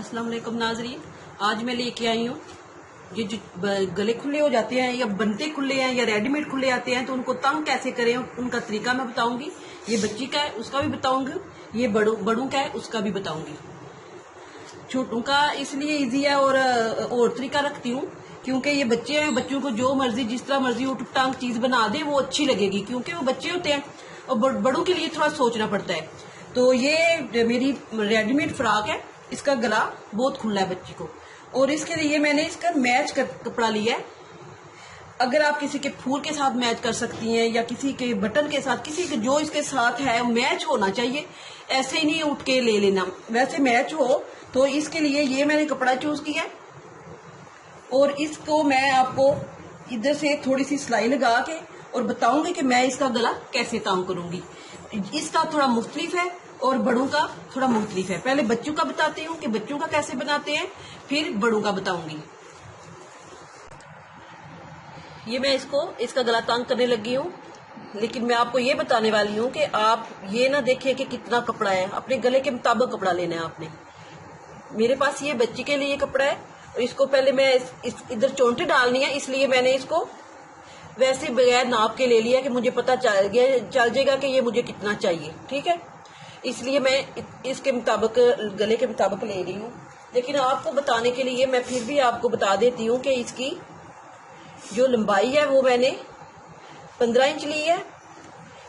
अस्सलाम वालेकुम नाजरीन, आज मैं लेके आई हूँ ये जो गले खुले हो जाते हैं या बनते खुले हैं या रेडीमेड खुले आते हैं तो उनको तंग कैसे करें उनका तरीका मैं बताऊंगी। ये बच्ची का है उसका भी बताऊंगी, ये बड़ों का है उसका भी बताऊंगी। छोटों का इसलिए इजी है और तरीका रखती हूँ क्योंकि ये बच्चे हैं, बच्चों को जो मर्जी जिस तरह मर्जी वो टुकटांग चीज बना दे वो अच्छी लगेगी क्योंकि वो बच्चे होते हैं और बड़ों के लिए थोड़ा सोचना पड़ता है। तो ये मेरी रेडीमेड फ्रॉक है, इसका गला बहुत खुला है बच्ची को और इसके लिए मैंने इसका मैच कर कपड़ा लिया है। अगर आप किसी के फूल के साथ मैच कर सकती हैं या किसी के बटन के साथ, किसी के जो इसके साथ है मैच होना चाहिए, ऐसे ही नहीं उठ के ले लेना, वैसे मैच हो। तो इसके लिए ये मैंने कपड़ा चूज किया है और इसको मैं आपको इधर से थोड़ी सी सिलाई लगा के और बताऊंगी कि मैं इसका गला कैसे तंग करूंगी। इसका थोड़ा मुख्तलिफ है और बड़ों का थोड़ा मुख्तलिफ है। पहले बच्चों का बताती हूँ कि बच्चों का कैसे बनाते हैं, फिर बड़ों का बताऊंगी। ये मैं इसका गला तंग करने लगी हूँ, लेकिन मैं आपको ये बताने वाली हूँ कि आप ये ना देखें कि कितना कपड़ा है, अपने गले के मुताबिक कपड़ा लेना है आपने। मेरे पास ये बच्ची के लिए कपड़ा है और इसको पहले मैं इधर चोंटे डालनी है, इसलिए मैंने इसको वैसे बगैर नाप के ले लिया कि मुझे पता चल जाएगा कि ये मुझे कितना चाहिए, ठीक है। इसलिए मैं इसके मुताबिक गले के मुताबिक ले रही हूँ। लेकिन आपको बताने के लिए मैं फिर भी आपको बता देती हूँ कि इसकी जो लंबाई है वो मैंने 15 इंच ली है।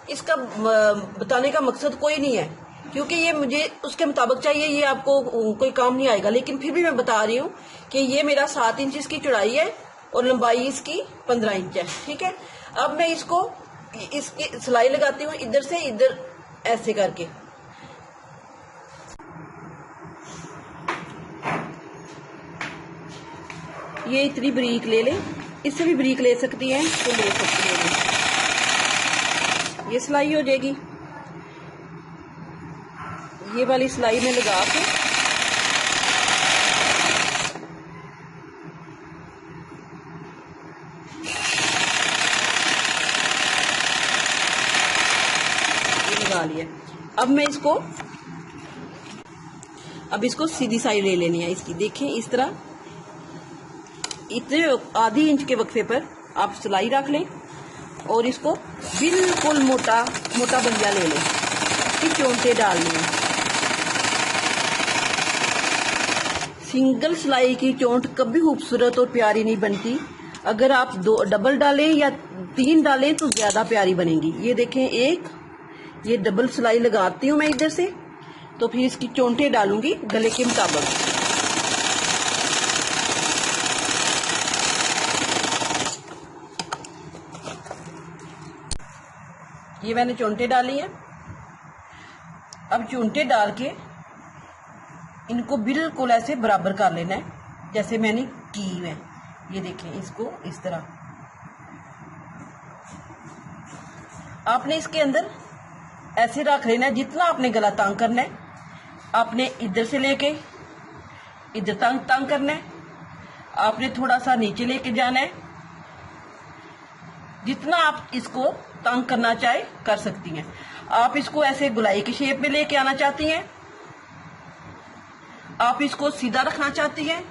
इसका बताने का मकसद कोई नहीं है क्योंकि ये मुझे उसके मुताबिक चाहिए, ये आपको कोई काम नहीं आएगा, लेकिन फिर भी मैं बता रही हूँ कि ये मेरा 7 इंच इसकी चौड़ाई है और लंबाई इसकी 15 इंच है, ठीक है। अब मैं इसकी सिलाई लगाती हूँ इधर से इधर ऐसे करके। ये इतनी बरीक ले लें, इससे भी बरीक ले सकती हैं तो ले सकती हैं। ये सिलाई हो जाएगी, ये वाली सिलाई में लगा के लगा लिया। अब इसको सीधी साइड ले लेनी है इसकी। देखें इस तरह इतने आधी इंच के वक्फे पर आप सिलाई रख लें और इसको बिल्कुल मोटा मोटा बलिया ले लें, इसकी चोंटे डालनी है। सिंगल सिलाई की चोंट कभी खूबसूरत और प्यारी नहीं बनती, अगर आप डबल डालें या 3 डालें तो ज्यादा प्यारी बनेगी। ये देखें ये डबल सिलाई लगाती हूँ मैं इधर से, तो फिर इसकी चोंटे डालूंगी गले के मुताबिक। ये मैंने चोंटे डाली है। अब चोंटे डाल के इनको बिल्कुल ऐसे बराबर कर लेना है जैसे मैंने की है। ये देखें इसको इस तरह आपने इसके अंदर ऐसे रख लेना है। जितना आपने गला तंग करना है आपने इधर से लेके इधर तंग करना है, आपने थोड़ा सा नीचे लेके जाना है। जितना आप इसको तंग करना चाहे कर सकती हैं। आप इसको ऐसे गुलाई की शेप में लेके आना चाहती हैं, आप इसको सीधा रखना चाहती हैं,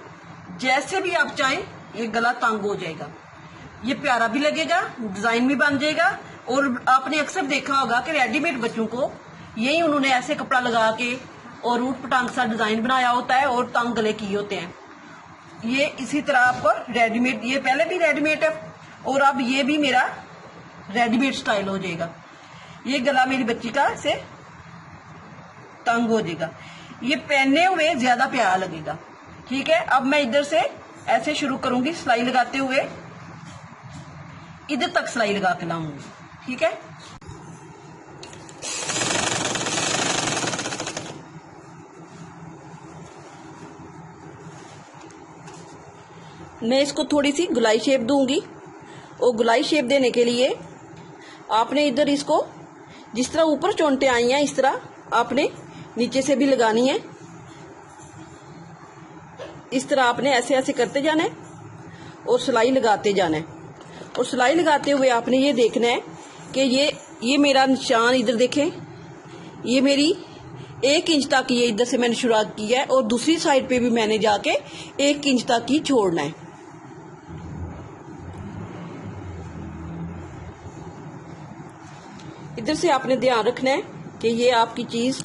जैसे भी आप चाहें ये गला तंग हो जाएगा, ये प्यारा भी लगेगा, डिजाइन भी बन जाएगा। और आपने अक्सर देखा होगा कि रेडीमेड बच्चों को यही उन्होंने ऐसे कपड़ा लगा के और ऊट पटांग सा डिजाइन बनाया होता है और तंग गले किए होते हैं। ये इसी तरह आपको रेडीमेड, ये पहले भी रेडीमेड है और अब ये भी मेरा रेडीमेड स्टाइल हो जाएगा। ये गला मेरी बच्ची का से तंग हो जाएगा, ये पहने हुए ज्यादा प्यारा लगेगा, ठीक है। अब मैं इधर से ऐसे शुरू करूंगी सिलाई लगाते हुए, इधर तक सिलाई लगा के लाऊंगी, ठीक है। मैं इसको थोड़ी सी गुलाई शेप दूंगी और गुलाई शेप देने के लिए आपने इधर इसको जिस तरह ऊपर चोंटे आई हैं इस तरह आपने नीचे से भी लगानी है। इस तरह आपने ऐसे ऐसे करते जाना है और सिलाई लगाते जाना है। और सिलाई लगाते हुए आपने ये देखना है कि ये मेरा निशान इधर देखें, ये मेरी 1 इंच तक ये इधर से मैंने शुरुआत की है और दूसरी साइड पे भी मैंने जाके 1 इंच तक ही छोड़ना है। इधर से आपने ध्यान रखना है कि ये आपकी चीज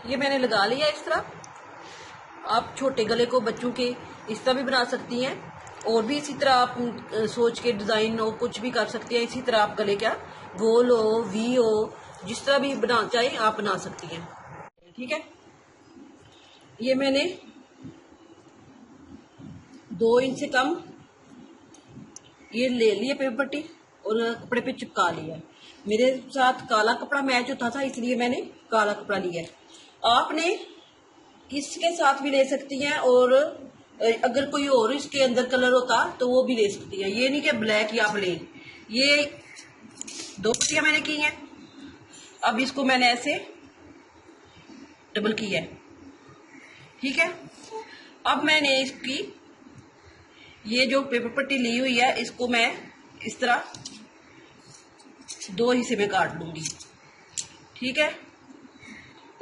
ये मैंने लगा लिया इस तरह। आप छोटे गले को बच्चों के इस तरह भी बना सकती हैं और भी इसी तरह आप सोच के डिजाइन हो कुछ भी कर सकती हैं। इसी तरह आप गले का गोल हो वी हो जिस तरह भी बना चाहे आप बना सकती हैं। ठीक है, ये मैंने 2 इंच से कम ये ले लिए पेपर पट्टी और कपड़े पे चिपका लिया। मेरे साथ काला कपड़ा मैच होता था इसलिए मैंने काला कपड़ा लिया है। आपने इसके साथ भी ले सकती हैं और अगर कोई और इसके अंदर कलर होता तो वो भी ले सकती हैं। ये नहीं कि ब्लैक ही आप लें। ये 2 पट्टियां मैंने की हैं। अब इसको मैंने ऐसे डबल किया है। ठीक है, अब मैंने इसकी ये जो पेपर पट्टी ली हुई है इसको मैं इस तरह 2 हिस्से में काट लूंगी। ठीक है,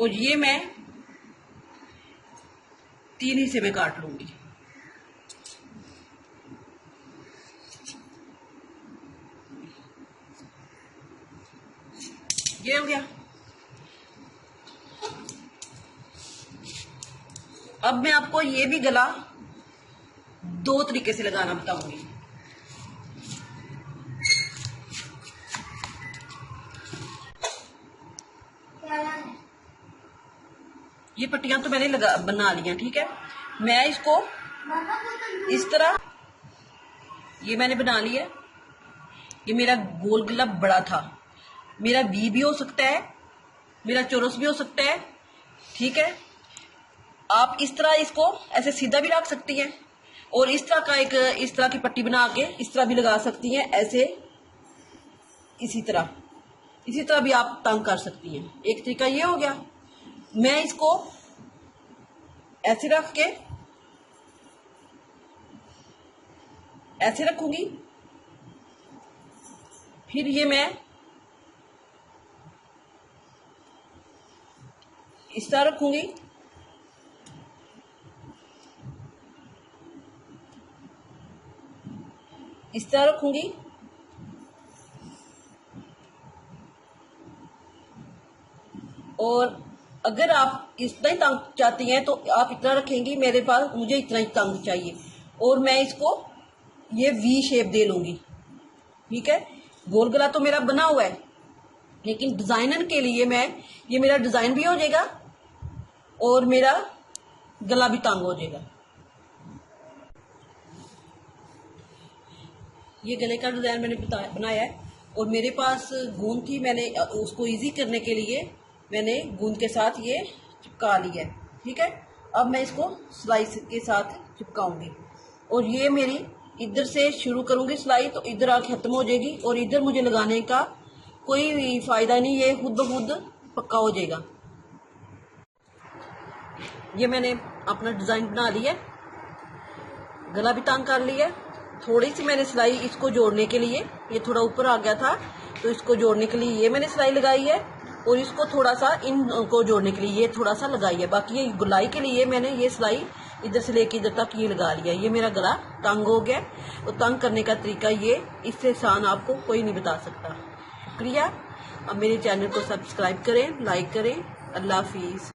और ये मैं 3 हिस्से में काट लूंगी। ये हो गया। अब मैं आपको ये भी गला 2 तरीके से लगाना बताऊंगी। ये पट्टियां तो मैंने बना लिया। ठीक है, मैं इसको इस तरह ये मैंने बना लिया। ये मेरा गोल गला बड़ा था, मेरा वी भी हो सकता है, मेरा चौरस भी हो सकता है। ठीक है, आप इस तरह इसको ऐसे सीधा भी रख सकती हैं और इस तरह का एक इस तरह की पट्टी बना के इस तरह भी लगा सकती हैं। ऐसे इसी तरह भी आप तंग कर सकती हैं। एक तरीका ये हो गया। मैं इसको ऐसे रख के ऐसे रखूंगी, फिर ये मैं इस तरह रखूंगी, इस तरह रखूंगी, और अगर आप इतना ही तंग चाहती हैं तो आप इतना रखेंगी। मेरे पास मुझे इतना ही तंग चाहिए और मैं इसको ये वी शेप दे लूंगी। ठीक है, गोल गला तो मेरा बना हुआ है लेकिन डिजाइनर के लिए मैं ये मेरा डिजाइन भी हो जाएगा और मेरा गला भी तंग हो जाएगा। ये गले का डिजाइन मैंने बनाया है और मेरे पास गूंद थी। मैंने उसको इजी करने के लिए मैंने गूंद के साथ ये चिपका लिया है। ठीक है, अब मैं इसको सिलाई के साथ चिपकाऊंगी और ये मेरी इधर से शुरू करूंगी सिलाई तो इधर आके खत्म हो जाएगी और इधर मुझे लगाने का कोई फायदा नहीं, ये खुद ब खुद पक्का हो जाएगा। ये मैंने अपना डिजाइन बना लिया, गला भी तंग कर लिया। थोड़ी सी मैंने सिलाई इसको जोड़ने के लिए, ये थोड़ा ऊपर आ गया था तो इसको जोड़ने के लिए ये मैंने सिलाई लगाई है और इसको थोड़ा सा इनको जोड़ने के लिए ये थोड़ा सा लगाई है। बाकी ये गुलाई के लिए मैंने ये सिलाई इधर से लेके इधर तक ये लगा लिया। ये मेरा गला तंग हो गया, तो तंग करने का तरीका ये, इससे आसान आपको कोई नहीं बता सकता। शुक्रिया। अब मेरे चैनल को सब्सक्राइब करें, लाइक करें। अल्लाह हाफिज़।